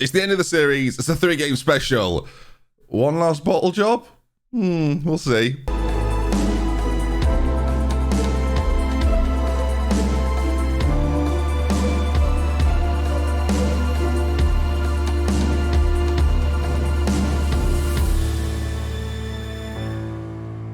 It's the end of the series. It's a 3-game special. One last bottle job? We'll see.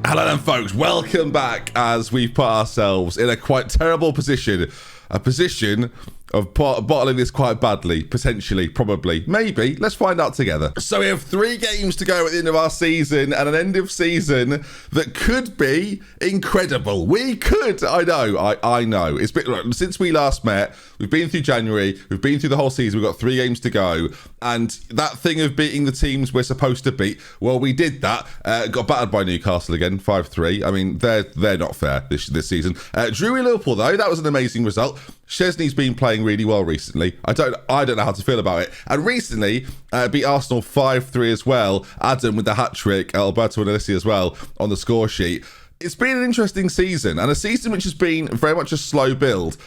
Hello then, folks. Welcome back as we've put ourselves in a quite terrible position. A position of bottling this quite badly, potentially, probably, maybe. Let's find out together. So we have 3 games to go at the end of our season and an end of season that could be incredible. We could, I know. It's been, look, since we last met, we've been through January, we've been through the whole season, we've got 3 games to go, and that thing of beating the teams we're supposed to beat, well, we did that. Got battered by Newcastle again, 5-3. I mean, they're not fair this season. Drew Liverpool, though, that was an amazing result. Szczesny's been playing really well recently. I don't know how to feel about it. And recently beat Arsenal 5-3 as well. Adam with the hat-trick, Alberto and Alessi as well on the score sheet. It's been an interesting season, and a season which has been very much a slow build.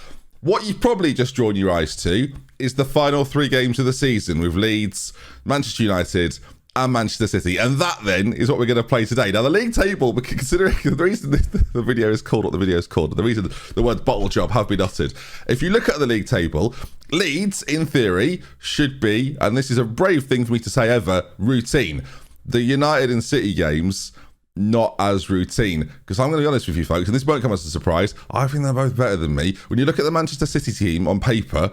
What you've probably just drawn your eyes to is the final 3 games of the season with Leeds, Manchester United and Manchester City, and that then is what we're going to play today. Now, the league table, considering the reason the video is called what the video is called, the reason the word bottle job have been uttered, if you look at the league table, Leeds, in theory, should be, and this is a brave thing for me to say ever, routine. The United and City games, not as routine, because I'm going to be honest with you folks, and this won't come as a surprise, I think they're both better than me. When you look at the Manchester City team on paper,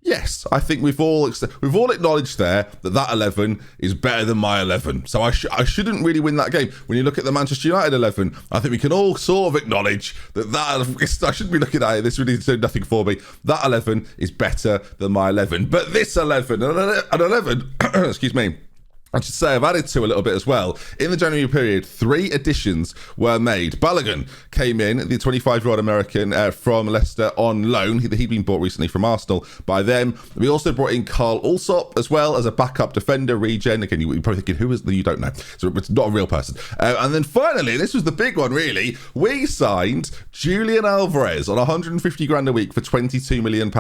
yes, I think we've all acknowledged there that 11 is better than my 11. So I shouldn't really win that game. When you look at the Manchester United 11, I think we can all sort of acknowledge that I shouldn't be looking at it. This really is doing nothing for me. That 11 is better than my 11. But this 11, an 11, excuse me, I should say I've added to a little bit as well. In the January period, 3 additions were made. Balogun came in, the 25-year-old American from Leicester on loan. He'd been bought recently from Arsenal by them. We also brought in Carl Alsop as well as a backup defender, regen. Again, you're probably thinking, who is the? You don't know. So it's not a real person. And then finally, this was the big one really, we signed Julian Alvarez on 150 grand a week for £22 million.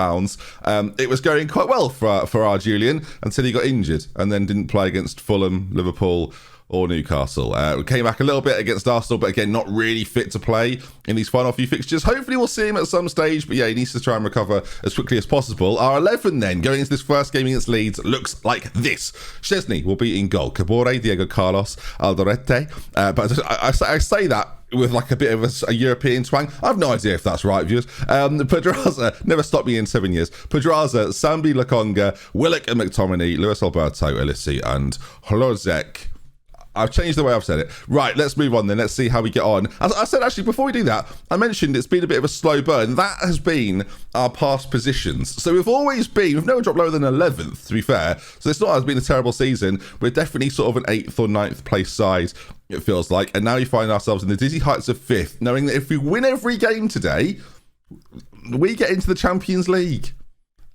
It was going quite well for our Julian until he got injured and then didn't play against Fulham, Liverpool or Newcastle. Came back a little bit against Arsenal, but again, not really fit to play in these final few fixtures. Hopefully we'll see him at some stage, but yeah, he needs to try and recover as quickly as possible. Our 11 then, going into this first game against Leeds, looks like this. Szczesny will be in goal. Cabore, Diego Carlos, Alderete. But I say that with like a bit of a European twang. I have no idea if that's right, viewers. Pedraza, never stopped me in 7 years. Pedraza, Sambi Lokonga, Willock and McTominay, Luis Alberto, Alessi and Hlozek. I've changed the way I've said it. Right, let's move on then. Let's see how we get on. As I said, actually, before we do that, I mentioned it's been a bit of a slow burn. That has been our past positions. So we've never dropped lower than 11th, to be fair. So it's not has been a terrible season. We're definitely sort of an 8th or 9th place side, it feels like. And now we find ourselves in the dizzy heights of 5th, knowing that if we win every game today, we get into the Champions League.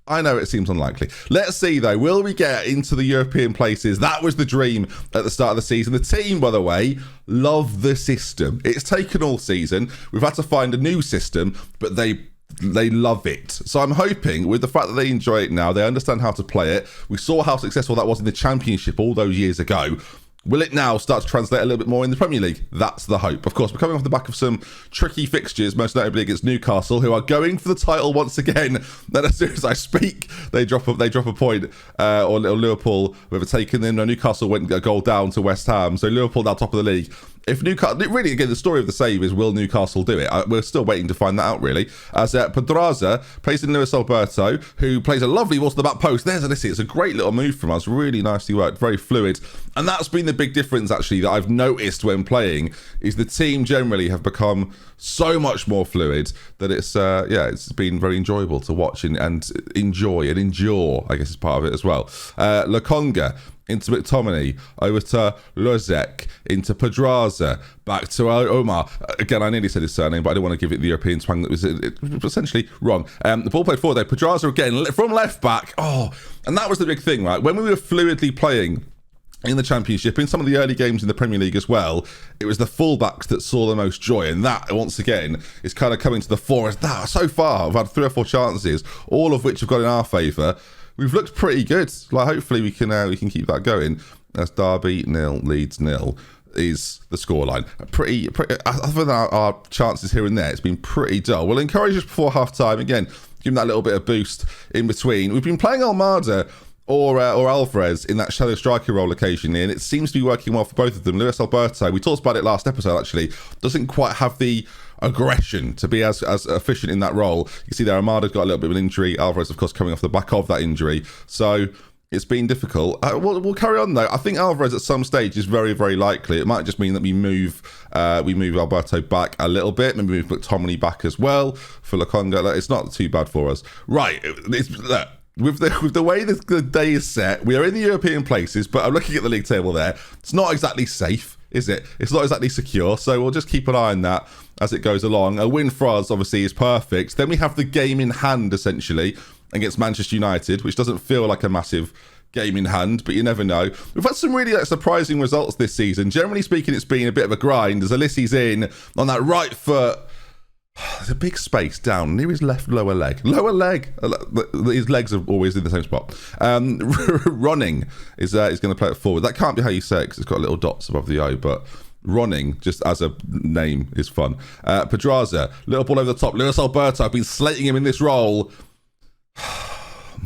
I know it seems unlikely. Let's see, though. Will we get into the European places? That was the dream at the start of the season. The team, by the way, love the system. It's taken all season. We've had to find a new system, but they love it. So I'm hoping with the fact that they enjoy it now, they understand how to play it. We saw how successful that was in the Championship all those years ago. Will it now start to translate a little bit more in the Premier League? That's the hope. Of course, we're coming off the back of some tricky fixtures, most notably against Newcastle, who are going for the title once again. Then as soon as I speak, they drop a point, or Liverpool, who have taken them. No, Newcastle went a goal down to West Ham, so Liverpool now top of the league. If Newcastle, really, again, the story of the save is, will Newcastle do it? We're still waiting to find that out, really. As Pedraza plays in Luis Alberto, who plays a lovely ball to the back post. There's Alessi. It's a great little move from us. Really nicely worked. Very fluid. And that's been the big difference, actually, that I've noticed when playing, is the team generally have become so much more fluid that it's been very enjoyable to watch and enjoy and endure, I guess is part of it as well. Lokonga into McTominay, over to Hlozek, into Pedraza, back to Omar. Again, I nearly said his surname, but I didn't want to give it the European twang that was essentially wrong. The ball played forward there. Pedraza again from left back. Oh, and that was the big thing, right? When we were fluidly playing in the Championship, in some of the early games in the Premier League as well, it was the fullbacks that saw the most joy, and that, once again, is kind of coming to the fore. As that, so far, I've had 3 or 4 chances, all of which have gone in our favour. we've looked pretty good. Like, hopefully we can keep that going. As Derby 0, Leeds 0 is the scoreline. Pretty. Other than our chances here and there, it's been pretty dull. We'll encourage us before half time again. Give them that little bit of boost in between. We've been playing Almada or Alvarez in that shadow striker role occasionally, and it seems to be working well for both of them. Luis Alberto, we talked about it last episode actually, doesn't quite have the aggression to be as efficient in that role. You can see there Almada's got a little bit of an injury. Alvarez, of course, coming off the back of that injury. So it's been difficult. We'll carry on though. I think Alvarez at some stage is very, very likely. It might just mean that we move Alberto back a little bit. Maybe move McTominay back as well for Lokonga. It's not too bad for us. Right. Look, with the way the day is set, we are in the European places, but I'm looking at the league table there. It's not exactly safe, is it? It's not exactly secure. So we'll just keep an eye on that as it goes along. A win for us, obviously, is perfect. Then we have the game in hand, essentially, against Manchester United, which doesn't feel like a massive game in hand, but you never know. We've had some really surprising results this season. Generally speaking, it's been a bit of a grind as Alissi's in on that right foot. There's a big space down near his left lower leg. His legs are always in the same spot. Running is going to play it forward. That can't be how you say it because it's got little dots above the O, but running, just as a name, is fun. Pedraza, little ball over the top. Luis Alberto, I've been slating him in this role.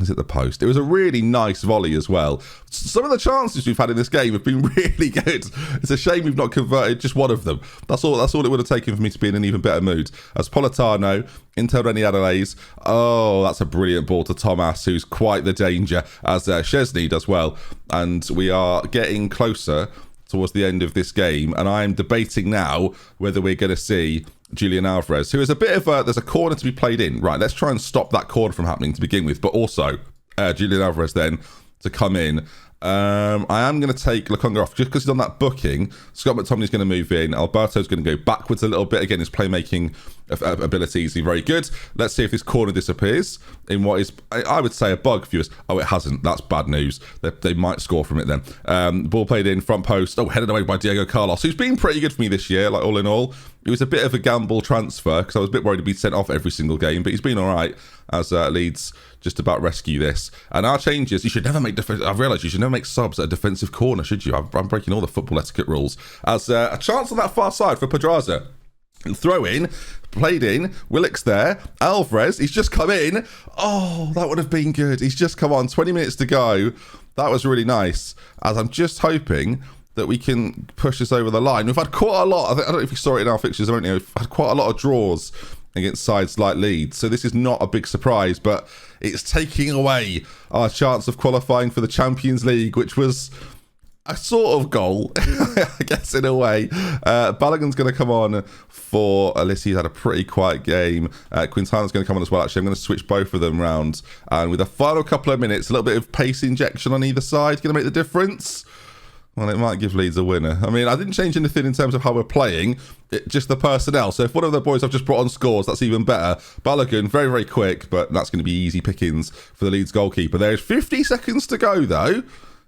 Is it the post? It was a really nice volley as well. Some of the chances we've had in this game have been really good. It's a shame we've not converted just one of them. That's all it would have taken for me to be in an even better mood. As Politano, Inter Reni Adelaide. Oh, that's a brilliant ball to Thomas, who's quite the danger, as Szczesny does well. And we are getting closer towards the end of this game, and I'm debating now whether we're going to see Julian Alvarez, who is a bit of there's a corner to be played in. Right, let's try and stop that corner from happening to begin with, but also Julian Alvarez then to come in. I am going to take Lokonga off just because he's on that booking. Scott McTominay's going to move in. Alberto's going to go backwards a little bit. Again, his playmaking abilities are very good. Let's see if this corner disappears in what is, I would say, a bug, viewers. Oh, it hasn't. That's bad news. They might score from it then. Ball played in, front post. Oh, headed away by Diego Carlos, who's been pretty good for me this year, like all in all. It was a bit of a gamble transfer because I was a bit worried to be sent off every single game, but he's been all right as Leeds just about rescue this. And our changes, you should never make I've realised you should never make subs at a defensive corner, should you? I'm breaking all the football etiquette rules. As a chance on that far side for Pedraza. Throw in, played in, Willock's there, Alvarez, he's just come in. Oh, that would have been good. He's just come on, 20 minutes to go. That was really nice. As I'm just hoping that we can push this over the line. We've had quite a lot, I don't know if you saw it in our fixtures, haven't you? We've had quite a lot of draws against sides like Leeds, so this is not a big surprise, but it's taking away our chance of qualifying for the Champions League, which was a sort of goal, I guess, in a way. Balogun's going to come on for Alissi's had a pretty quiet game. Quintana's going to come on as well. Actually, I'm going to switch both of them round, and with a final couple of minutes, a little bit of pace injection on either side going to make the difference. Well, it might give Leeds a winner. I mean, I didn't change anything in terms of how we're playing, just the personnel. So if one of the boys I've just brought on scores, that's even better. Balogun, very, very quick, but that's going to be easy pickings for the Leeds goalkeeper. There's 50 seconds to go, though.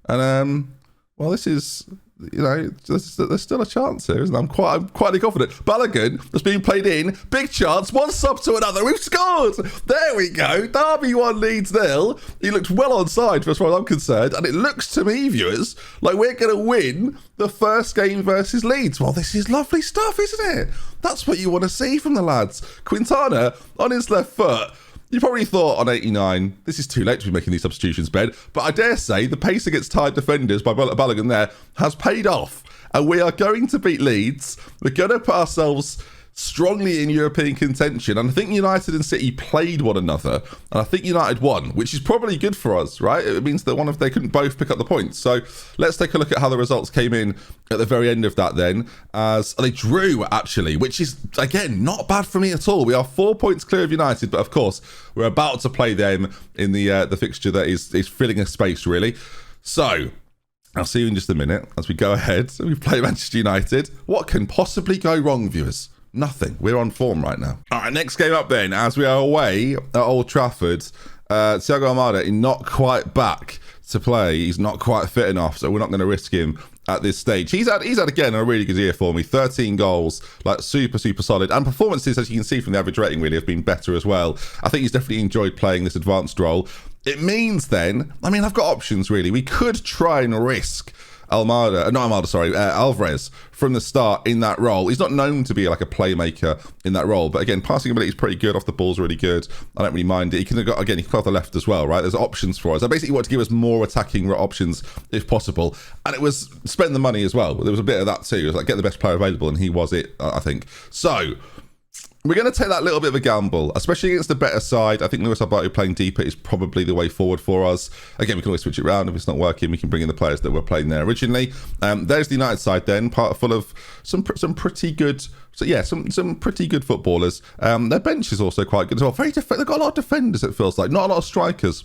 And, well, this is, you know, there's still a chance here, isn't there? I'm quite confident. Balogun that's being played in. Big chance. One sub to another. We've scored. There we go. Derby 1, Leeds 0. He looked well onside, as far as I'm concerned. And it looks to me, viewers, like we're going to win the first game versus Leeds. Well, this is lovely stuff, isn't it? That's what you want to see from the lads. Quintana on his left foot. You probably thought on 89, this is too late to be making these substitutions, Ben. But I dare say the pace against tired defenders by Balogun there has paid off. And we are going to beat Leeds. We're going to put ourselves strongly in European contention. And I think United and City played one another. And I think United won, which is probably good for us, right? It means that they couldn't both pick up the points. So let's take a look at how the results came in at the very end of that then. As they drew, actually, which is, again, not bad for me at all. We are 4 points clear of United. But of course, we're about to play them in the fixture that is filling a space, really. So I'll see you in just a minute as we go ahead. We play Manchester United. What can possibly go wrong, viewers? Nothing. We're on form right now. All right, next game up then, as we are away at Old Trafford. Thiago Almada is not quite back to play. He's not quite fit enough, so we're not going to risk him at this stage. He's had again a really good year for me. 13 goals, like super solid, and performances, as you can see from the average rating, really have been better as well. I think he's definitely enjoyed playing this advanced role. It means then, I mean, I've got options really. We could try and risk Alvarez from the start in that role. He's not known to be like a playmaker in that role, but again, passing ability is pretty good. Off the ball's really good. I don't really mind it. He can go off the left as well, right? There's options for us. I basically want to give us more attacking options if possible, and it was spend the money as well. There was a bit of that too. It was like get the best player available, and he was it, I think. So we're going to take that little bit of a gamble, especially against the better side. I think Luis Alberto playing deeper is probably the way forward for us. Again, we can always switch it around. If it's not working, we can bring in the players that were playing there originally. There's the United side then, full of some pretty good, some pretty good footballers. Their bench is also quite good as well. They've got a lot of defenders, it feels like. Not a lot of strikers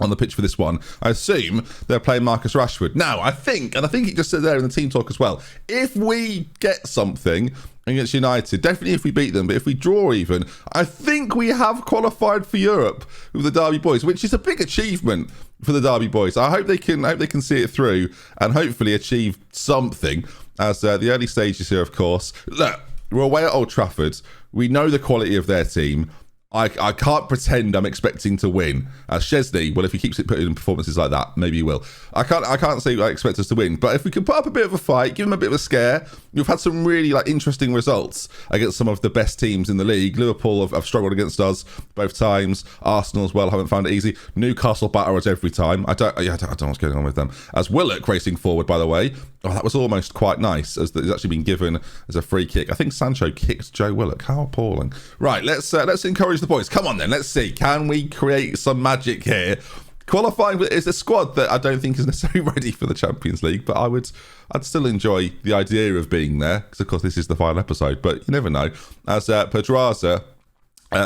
on the pitch for this one. I assume they're playing Marcus Rashford. Now, I think it just said there in the team talk as well, if we get something against United, definitely if we beat them, but if we draw even, I think we have qualified for Europe with the Derby boys, which is a big achievement for the Derby boys. I hope they can see it through and hopefully achieve something as the early stages here, of course. Look, we're away at Old Trafford. We know the quality of their team. I can't pretend I'm expecting to win. Szczesny, well, if he keeps it putting in performances like that, maybe he will. I can't say I expect us to win, but if we can put up a bit of a fight, give them a bit of a scare. We've had some really interesting results against some of the best teams in the league. Liverpool have struggled against us both times. Arsenal as well haven't found it easy. Newcastle batter us every time. I don't know what's going on with them. As Willock racing forward, by the way. Oh, that was almost quite nice, as it's actually been given as a free kick. I think Sancho kicked Joe Willock. How appalling! Right, let's encourage the boys. Come on then, let's see. Can we create some magic here? Qualifying is a squad that I don't think is necessarily ready for the Champions League, but I'd still enjoy the idea of being there because, of course, this is the final episode. But you never know. As Pedraza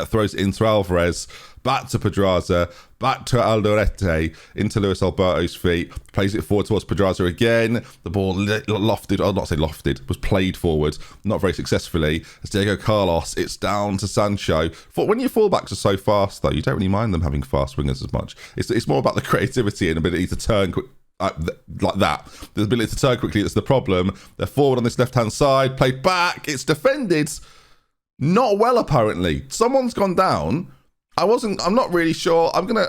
throws it into Alvarez, back to Pedraza, back to Aldorete, into Luis Alberto's feet, plays it forward towards Pedraza again. The ball was played forward, not very successfully. As Diego Carlos, it's down to Sancho. When your fullbacks are so fast, though, you don't really mind them having fast wingers as much. It's more about the creativity and ability to turn quick. Like that. The ability to turn quickly, that's the problem. They're forward on this left-hand side, played back, it's defended. Not well, apparently. Someone's gone down. I'm not really sure. I'm going to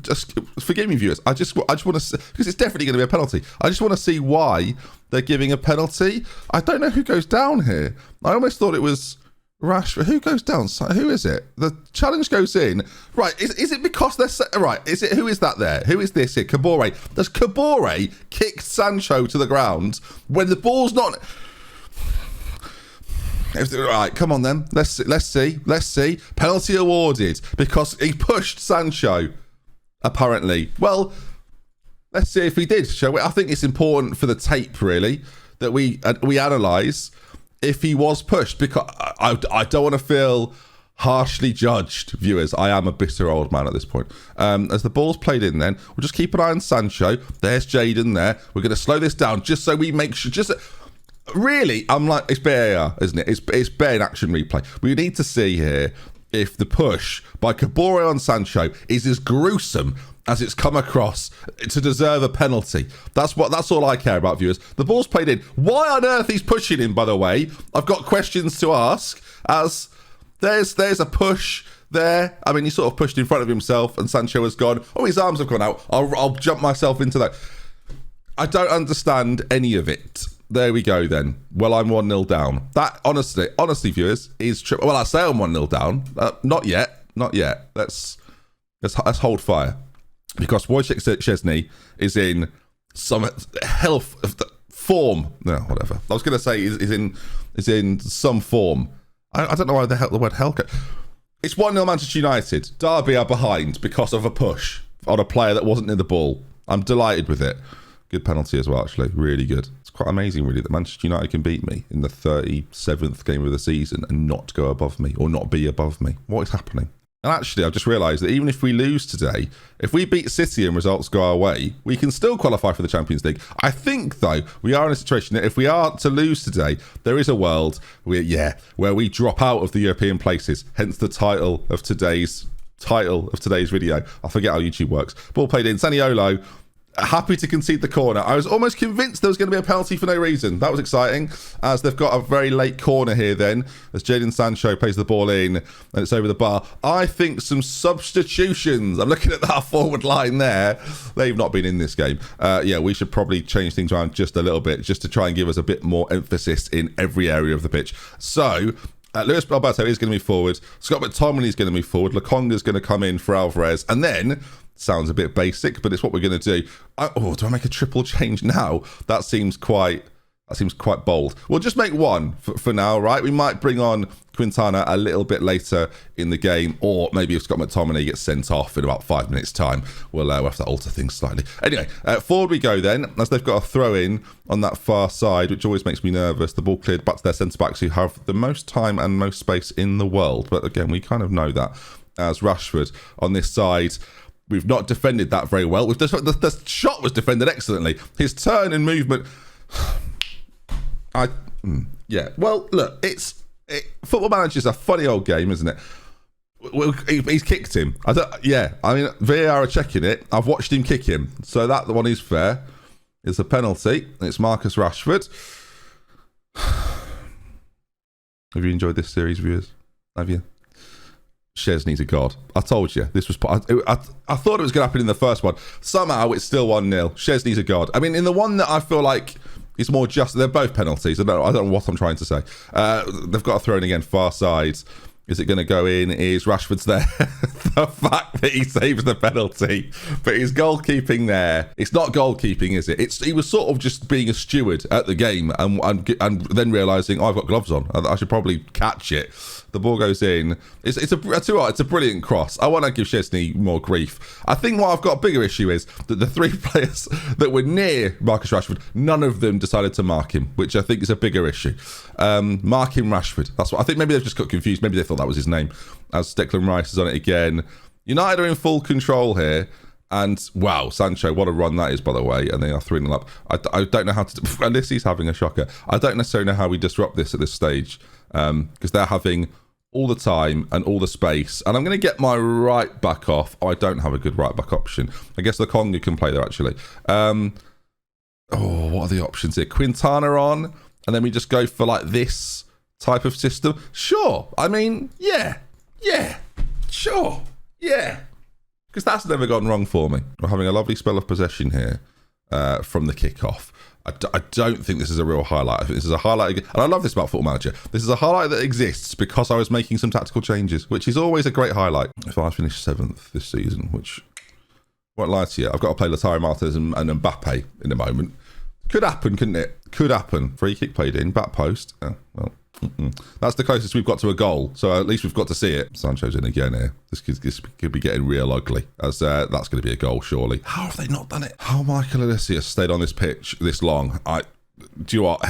just forgive me, viewers. I just want to see, because it's definitely going to be a penalty. I just want to see why they're giving a penalty. I don't know who goes down here. I almost thought it was Rashford. Who goes down? Who is it? The challenge goes in. Right. Is it because they're right? Is it, who is that there? Who is this here? Kabore. Does Kabore kick Sancho to the ground when the ball's not... Right, come on then. Let's see. Penalty awarded because he pushed Sancho, apparently. Well, let's see if he did, shall we? I think it's important for the tape, really, that we analyse if he was pushed, because I don't want to feel harshly judged, viewers. I am a bitter old man at this point. As the ball's played in then, we'll just keep an eye on Sancho. There's Jadon there. We're going to slow this down just so we make sure... Really, I'm like, it's VAR, isn't it? It's bare in action replay. We need to see here if the push by Kabore on Sancho is as gruesome as it's come across to deserve a penalty. That's all I care about, viewers. The ball's played in. Why on earth he's pushing him, by the way? I've got questions to ask, as there's a push there. I mean, he sort of pushed in front of himself and Sancho has gone, oh, his arms have gone out. I'll jump myself into that. I don't understand any of it. There we go then. Well, I'm 1-0 down. That, honestly, viewers, is true. Well, I say I'm 1-0 down. Not yet. Let's hold fire. Because Wojciech Szczesny is in some health form. No, whatever. I was going to say is in some form. I don't know why the word hell. It's 1-0 Manchester United. Derby are behind because of a push on a player that wasn't in the ball. I'm delighted with it. Good penalty as well, actually. Really good. It's quite amazing, really, that Manchester United can beat me in the 37th game of the season and not go above me or not be above me. What is happening? And actually, I've just realised that even if we lose today, if we beat City and results go our way, we can still qualify for the Champions League. I think, though, we are in a situation that if we are to lose today, there is a world where we drop out of the European places. Hence the title of today's video. I forget how YouTube works. Ball played in. Zaniolo Happy to concede the corner. I was almost convinced there was going to be a penalty for no reason. That was exciting, as they've got a very late corner here then, as Jadon Sancho plays the ball in, and it's over the bar. I think some substitutions. I'm looking at that forward line there. They've not been in this game. Yeah, we should probably change things around just a little bit, just to try and give us a bit more emphasis in every area of the pitch. So, Luis Alberto is going to move forward. Scott McTominay is going to move forward. Lokonga is going to come in for Alvarez. And then, sounds a bit basic, but it's what we're going to do. Do I make a triple change now? That seems quite bold. We'll just make one for now, right? We might bring on Quintana a little bit later in the game, or maybe if Scott McTominay gets sent off in about 5 minutes' time, we'll have to alter things slightly. Anyway, forward we go then, as they've got a throw-in on that far side, which always makes me nervous. The ball cleared back to their centre-backs, who have the most time and most space in the world. But again, we kind of know that. As Rashford on this side, we've not defended that very well. The shot was defended excellently. His turn and movement... Yeah, well, look, Football Manager's a funny old game, isn't it? He's kicked him. I mean, VAR are checking it. I've watched him kick him. So that one is fair. It's a penalty. It's Marcus Rashford. Have you enjoyed this series, viewers? Have you? Szczesny's a god. I told you. This was. I thought it was going to happen in the first one. Somehow it's still 1-0. Szczesny's a god. I mean, in the one that I feel like is more just, they're both penalties. I don't know what I'm trying to say. They've got a throw in again, far side. Is it going to go in? Is Rashford's there? The fact that he saves the penalty, but his goalkeeping there, it's not goalkeeping, is it? He was sort of just being a steward at the game and then realising, I've got gloves on. I should probably catch it. The ball goes in. It's a brilliant cross. I want to give Szczesny more grief. I think what I've got a bigger issue is that the 3 players that were near Marcus Rashford, none of them decided to mark him, which I think is a bigger issue. Marking Rashford. That's what I think. Maybe they've just got confused. Maybe they thought that was his name. As Declan Rice is on it again. United are in full control here. And wow, Sancho, what a run that is, by the way. And they are 3-0 up. I don't know how to... Unless he's having a shocker. I don't necessarily know how we disrupt this at this stage. Because they're having all the time and all the space. And I'm going to get my right back off. Oh, I don't have a good right back option. I guess Lokonga can play there, actually. What are the options here? Quintana on. And then we just go for like this type of system. Sure. I mean, yeah. Sure. Yeah. Because that's never gone wrong for me. We're having a lovely spell of possession here from the kickoff. I don't think this is a real highlight. I think this is a highlight. And I love this about Football Manager. This is a highlight that exists because I was making some tactical changes, which is always a great highlight. If I finish 7th this season, which won't lie to you, I've got to play Lautaro Martinez and Mbappe in a moment. Could happen, couldn't it? Could happen. Free kick played in, back post. Oh, well. That's the closest we've got to a goal, so at least we've got to see it. Sancho's in again here. This could be getting real ugly, as that's going to be a goal, surely. How have they not done it? How Michael Olise has stayed on this pitch this long? Do you what?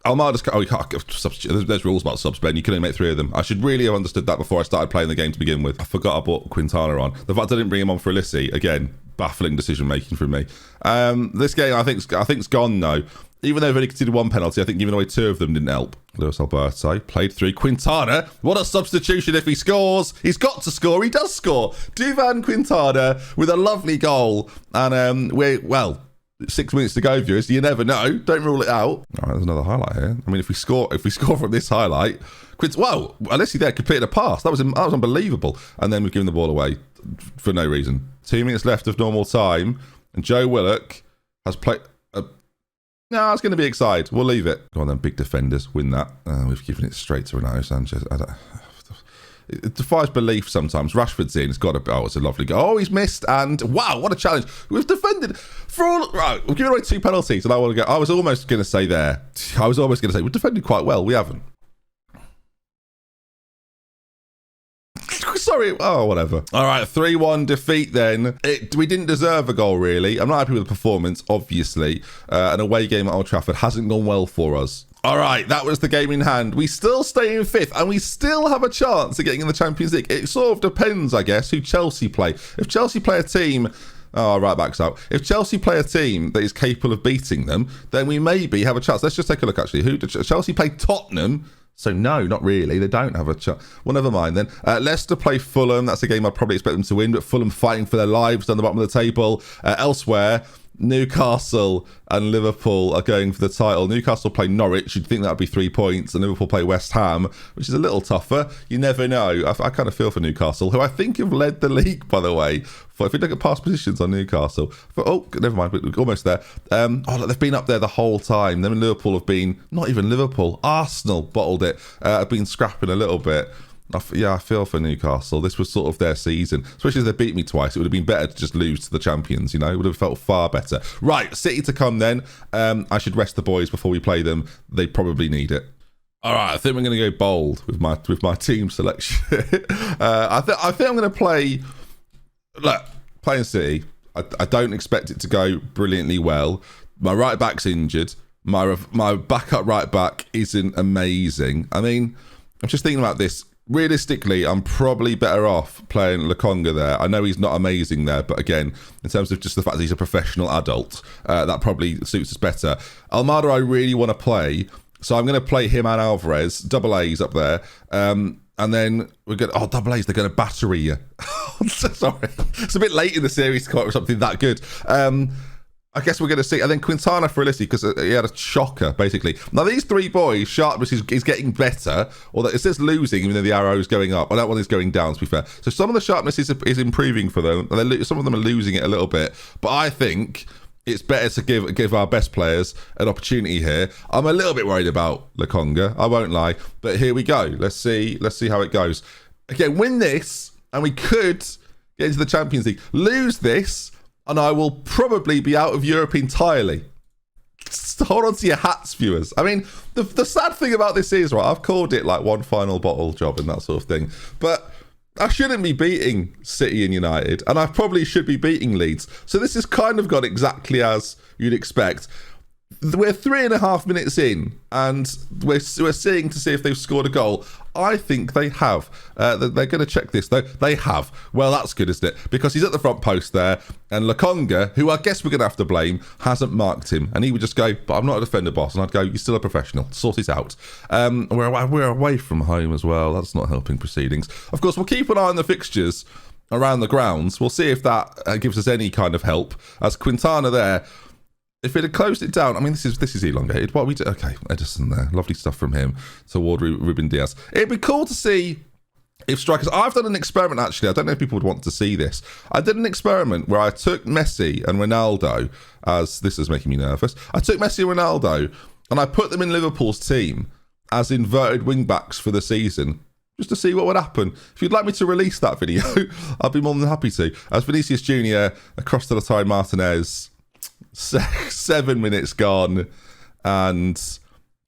Almada's... Oh, you can't substitute. There's rules about subs, Ben. You can only make 3 of them. I should really have understood that before I started playing the game to begin with. I forgot I brought Quintana on. The fact I didn't bring him on for Olise, again, baffling decision making from me. This game, I think's gone though. Even though they've only conceded 1 penalty, I think giving away 2 of them didn't help. Luis Alberto played through. Quintana, what a substitution if he scores. He's got to score. He does score. Duvan Quintana with a lovely goal. And 6 minutes to go, viewers. You never know. Don't rule it out. All right, there's another highlight here. I mean, if we score from this highlight, Olise there completed a pass. That was unbelievable. And then we've given the ball away for no reason. 2 minutes left of normal time, and Joe Willock has played. No, it's going to be excited. We'll leave it. Go on then, big defenders. Win that. We've given it straight to Renato Sanchez. It defies belief sometimes. Rashford's in. It's got to be. Oh, it's a lovely goal. Oh, he's missed. And wow, what a challenge. We've defended for all. Right, we've given away 2 penalties. And I want to go. I was almost going to say we've defended quite well. We haven't. Sorry. Oh, whatever. All right, 3-1 defeat then. We didn't deserve a goal, really. I'm not happy with the performance, obviously. An away game at Old Trafford hasn't gone well for us. All right, that was the game in hand. We still stay in 5th, and we still have a chance of getting in the Champions League. It sort of depends, I guess, who Chelsea play. If Chelsea play a team... Oh, right back's out. If Chelsea play a team that is capable of beating them, then we maybe have a chance. Let's just take a look, actually. Who did Chelsea play? Tottenham. So no, not really. They don't have a chance. Well, never mind then. Leicester play Fulham. That's a game I'd probably expect them to win, but Fulham fighting for their lives down the bottom of the table. Elsewhere, Newcastle and Liverpool are going for the title. Newcastle play Norwich. You'd think that would be 3 points. And Liverpool play West Ham, which is a little tougher. You never know. I kind of feel for Newcastle, who I think have led the league, by the way. If we look at past positions on Newcastle. Never mind. We're almost there. Look, they've been up there the whole time. Them and Liverpool have been, not even Liverpool, Arsenal bottled it. Have been scrapping a little bit. I feel for Newcastle. This was sort of their season. Especially if they beat me twice. It would have been better to just lose to the champions, It would have felt far better. Right, City to come then. I should rest the boys before we play them. They probably need it. All right, I think we're going to go bold with my team selection. I think I'm going to play... Look, playing City, I don't expect it to go brilliantly well. My right back's injured. My backup right back isn't amazing. I mean, I'm just thinking about this. Realistically, I'm probably better off playing Lokonga there. I know he's not amazing there, but again, in terms of just the fact that he's a professional adult, that probably suits us better. Almada I really want to play, so I'm going to play him and Alvarez, double A's up there, and then we're going to... double A's, they're going to battery you. Sorry. It's a bit late in the series to come up with something that good. I guess we're going to see. And then Quintana for Ulissi, because he had a shocker, basically. Now, these three boys, sharpness is getting better. Although it says losing, even though the arrow is going up. Well, that one is going down, to be fair. So some of the sharpness is improving for them. And some of them are losing it a little bit. But I think it's better to give our best players an opportunity here. I'm a little bit worried about Lokonga, I won't lie. But here we go. Let's see how it goes. Again, win this, and we could get into the Champions League. Lose this, and I will probably be out of Europe entirely. Just hold on to your hats, viewers. I mean, the sad thing about this is, right, I've called it like one final bottle job and that sort of thing. But I shouldn't be beating City and United, and I probably should be beating Leeds. So this has kind of gone exactly as you'd expect. We're 3.5 minutes in, and we're seeing to see if they've scored a goal. I think they have. They're going to check this, though. They have. Well, that's good, isn't it? Because he's at the front post there, and Lokonga, who I guess we're going to have to blame, hasn't marked him. And he would just go, but I'm not a defender, boss. And I'd go, you're still a professional. Sort it out. We're away from home as well. That's not helping proceedings. Of course, we'll keep an eye on the fixtures around the grounds. We'll see if that gives us any kind of help. As Quintana there... If it had closed it down, I mean, this is elongated. What we do? Okay, Edison there. Lovely stuff from him toward Ruben Diaz. It'd be cool to see if strikers... I've done an experiment, actually. I don't know if people would want to see this. I did an experiment where I took Messi and Ronaldo, as this is making me nervous. I took Messi and Ronaldo, and I put them in Liverpool's team as inverted wing-backs for the season, just to see what would happen. If you'd like me to release that video, I'd be more than happy to. As Vinicius Jr. across to Lautaro Martinez... 7 minutes gone, and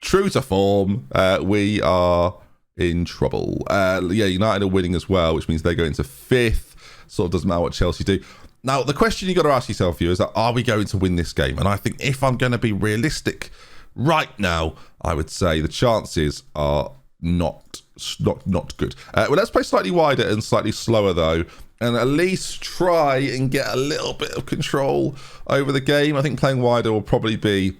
true to form, we are in trouble. United are winning as well, which means they go into 5th. Sort of doesn't matter what Chelsea do. Now, the question you got to ask yourself here is that, are we going to win this game? And I think if I'm going to be realistic right now, I would say the chances are not good. Well, let's play slightly wider and slightly slower, though, and at least try and get a little bit of control over the game. I think playing wider will probably be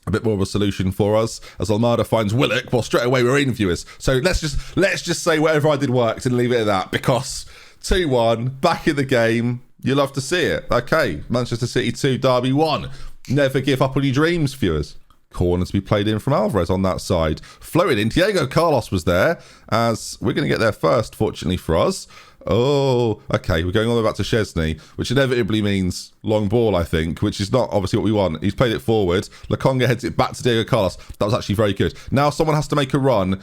a bit more of a solution for us, as Almada finds Willock. Well, straight away we're in, viewers. So let's just say whatever I did worked and leave it at that, because 2-1, back in the game. You love to see it. Okay, Manchester City 2, Derby 1. Never give up on your dreams, viewers. Corner to be played in from Alvarez on that side. Floated in. Diego Carlos was there, as we're going to get there first, fortunately for us. Oh, okay, we're going all the way back to Szczesny, which inevitably means long ball, I think, which is not obviously what we want. He's played it forward. Lokonga heads it back to Diego Carlos. That was actually very good. Now someone has to make a run.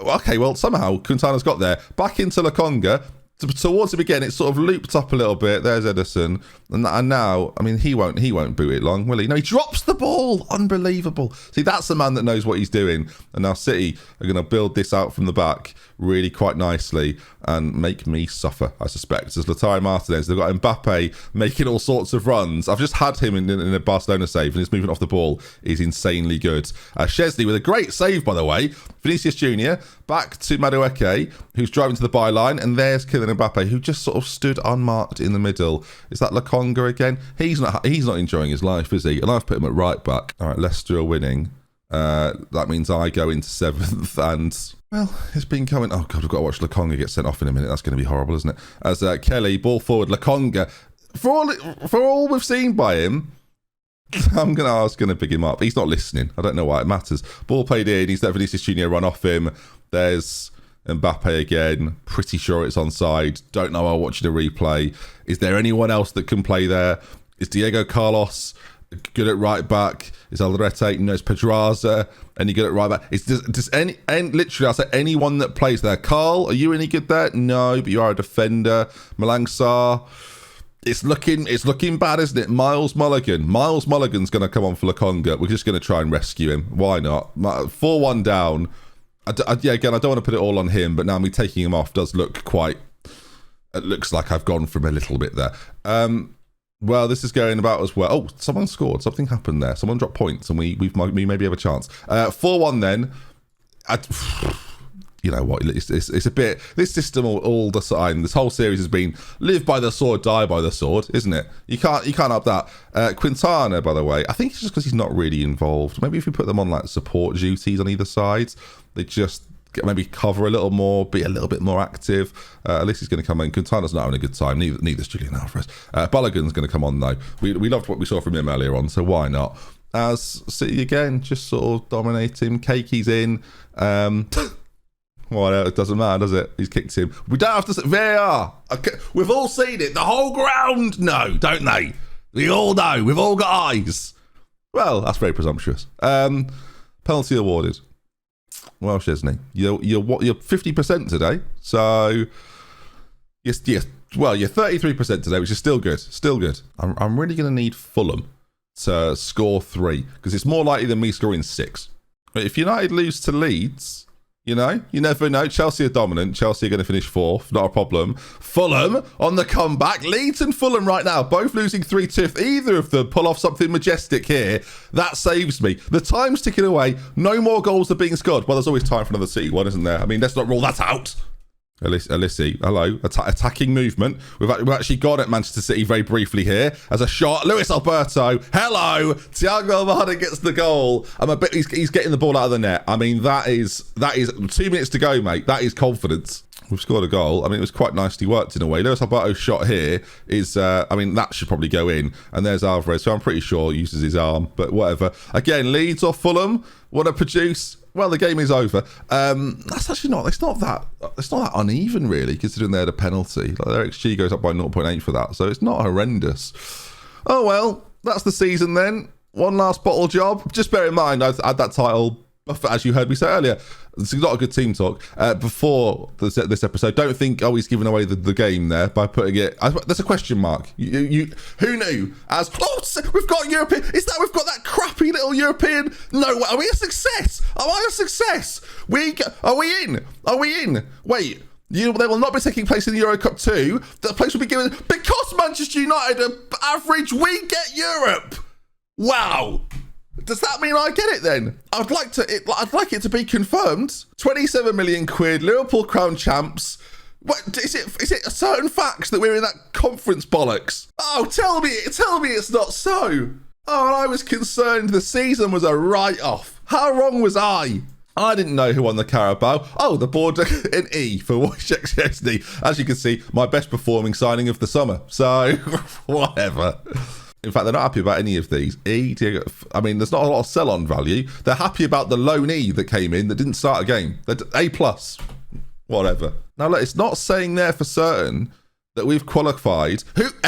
Okay, well, somehow Quintana's got there. Back into Lokonga. Towards him again, it's sort of looped up a little bit. There's Edison. And now, I mean, he won't boot it long, will he? No, he drops the ball. Unbelievable. See, that's the man that knows what he's doing. And now City are going to build this out from the back really quite nicely and make me suffer, I suspect. As Lautaro Martinez, they've got Mbappe making all sorts of runs. I've just had him in a Barcelona save, and his movement off the ball is insanely good. Szczesny with a great save, by the way. Vinicius Jr. back to Madueke, who's driving to the byline, and there's Kylian Mbappe, who just sort of stood unmarked in the middle. Is that Lokonga again? He's not enjoying his life, is he? And I've put him at right back. All right, Leicester are winning. That means I go into 7th, and well, it's been going. Oh god, we've got to watch Lokonga get sent off in a minute. That's going to be horrible, isn't it? As Kelly ball forward, Lokonga. for all we've seen by him, I'm gonna pick him up. He's not listening. I don't know why it matters. Ball played in. He's let Vinicius Junior run off him. There's Mbappe again. Pretty sure it's onside. Don't know. I'll watch the replay. Is there anyone else that can play there? Is Diego Carlos good at right back? Is Alderete? No, it's Pedraza. Any good at right back? Does any literally, I'll say anyone that plays there. Carl, are you any good there? No, but you are a defender. Malang Sarr. It's looking bad, isn't it? Miles Mulligan's going to come on for Lokonga. We're just going to try and rescue him. Why not? 4-1 down. Again, I don't want to put it all on him, but now me taking him off does look quite... It looks like I've gone from a little bit there. Well, this is going about as well. Oh, someone scored. Something happened there. Someone dropped points, and we maybe have a chance. 4-1 then. You know what? It's a bit. This system all the time. This whole series has been live by the sword, die by the sword, isn't it? You can't up that. Quintana, by the way, I think it's just because he's not really involved. Maybe if we put them on like support duties on either side, they just maybe cover a little more, be a little bit more active. At least he's going to come in. Quintana's not having a good time. Neither's Julian Alvarez. Balogun's going to come on though. We loved what we saw from him earlier on, so why not? As City again, just sort of dominating. Keki's in. Well, it doesn't matter, does it? He's kicked him. We don't have to... VAR! Okay. We've all seen it. The whole ground know, don't they? We all know. We've all got eyes. Well, that's very presumptuous. Penalty awarded. Well, Chesney, you're 50% today. So, yes. Well, you're 33% today, which is still good. Still good. I'm really going to need Fulham to score 3, because it's more likely than me scoring 6. But if United lose to Leeds... You know, you never know. Chelsea are dominant. Chelsea are going to finish 4th. Not a problem. Fulham on the comeback. Leeds and Fulham right now, both losing 3-2. If either of them pull off something majestic here, that saves me. The time's ticking away. No more goals are being scored. Well, there's always time for another City one, isn't there? I mean, let's not rule that out. Alissi, hello. Attacking movement. We've actually gone at Manchester City very briefly here as a shot. Luis Alberto, hello. Thiago Almada gets the goal. He's getting the ball out of the net. I mean, that is 2 minutes to go, mate. That is confidence. We've scored a goal. I mean, it was quite nicely worked in a way. Luis Alberto's shot here is, that should probably go in. And there's Alvarez, who I'm pretty sure uses his arm, but whatever. Again, Leeds or Fulham want to produce. Well, the game is over. That's actually not. It's not that uneven, really, considering they had a penalty. Like their XG goes up by 0.8 for that, so it's not horrendous. Oh well, that's the season then. One last bottle job. Just bear in mind, I had that title, as you heard me say earlier. This is not a good team talk. Before this episode, don't think, he's giving away the game there by putting it. There's a question mark. You who knew? We've got European. We've got that crappy little European? No, are we a success? Am I a success? Are we in? Wait. They will not be taking place in the Euro Cup 2. The place will be given because Manchester United are average. We get Europe. Wow. Does that mean I get it then? I'd like it to be confirmed. 27 million quid, Liverpool crown champs. What is it a certain facts that we're in that conference bollocks? Oh, tell me it's not so. Oh, and I was concerned the season was a write-off. How wrong was I? I didn't know who won the Carabao. Oh, the board an E for Wojciech Szczesny. As you can see, my best performing signing of the summer. So, whatever. In fact, they're not happy about any of these. I mean, there's not a lot of sell-on value. They're happy about the loan E that came in that didn't start a game. They're A+. Whatever. Now, look, it's not saying there for certain that we've qualified.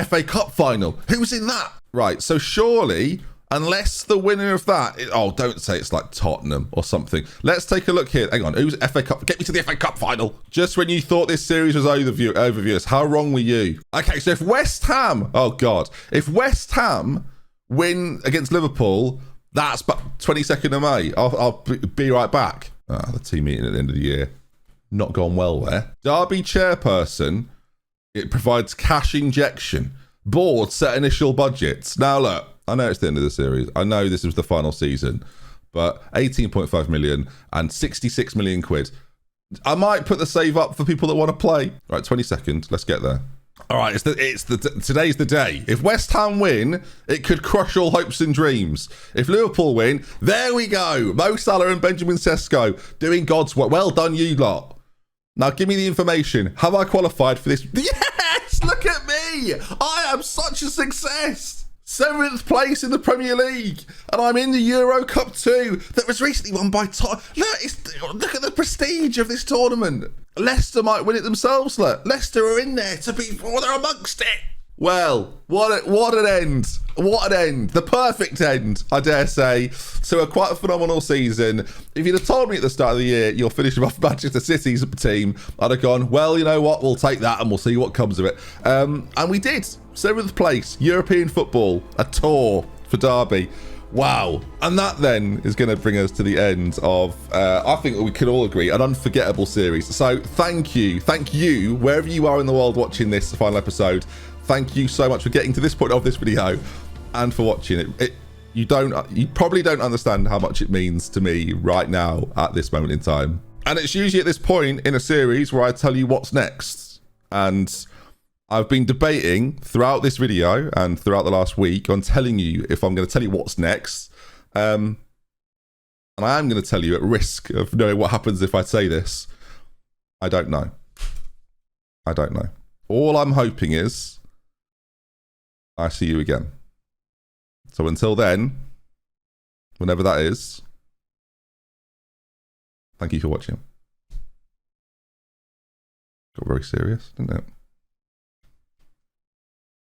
FA Cup final. Who's in that? Right, so surely, unless the winner of that... don't say it's like Tottenham or something. Let's take a look here. Hang on, who's FA Cup? Get me to the FA Cup final. Just when you thought this series was over, viewers, how wrong were you? Okay, so if West Ham... Oh, God. If West Ham win against Liverpool, that's 22nd of May. I'll be right back. The team meeting at the end of the year. Not gone well there. Derby chairperson, it provides cash injection. Board set initial budgets. Now, look. I know it's the end of the series. I know this was the final season, but 18.5 million and 66 million quid. I might put the save up for people that want to play. Right, 22nd. Let's get there. All right, today's the day. If West Ham win, it could crush all hopes and dreams. If Liverpool win, there we go. Mo Salah and Benjamin Sesko doing God's work. Well done, you lot. Now give me the information. Have I qualified for this? Yes, look at me. me! I am such a success! 7th place in the Premier League, and I'm in the Euro Cup too. That was recently won by look at the prestige of this tournament. Leicester might win it themselves. Look, Leicester are in there they're amongst it. Well, what an end. What an end. The perfect end, I dare say, to a quite a phenomenal season. If you'd have told me at the start of the year you'll finish above Manchester City's team, I'd have gone, well, you know what, we'll take that and we'll see what comes of it. And we did. 7th place, European football, a tour for Derby. Wow. And that then is going to bring us to the end of, I think we could all agree, an unforgettable series. So thank you, wherever you are in the world watching this final episode. Thank you so much for getting to this point of this video and for watching it. You probably don't understand how much it means to me right now at this moment in time. And it's usually at this point in a series where I tell you what's next. And I've been debating throughout this video and throughout the last week on telling you if I'm going to tell you what's next. And I am going to tell you at risk of knowing what happens if I say this. I don't know. I don't know. All I'm hoping is I see you again. So until then, whenever that is, thank you for watching. Got very serious, didn't it?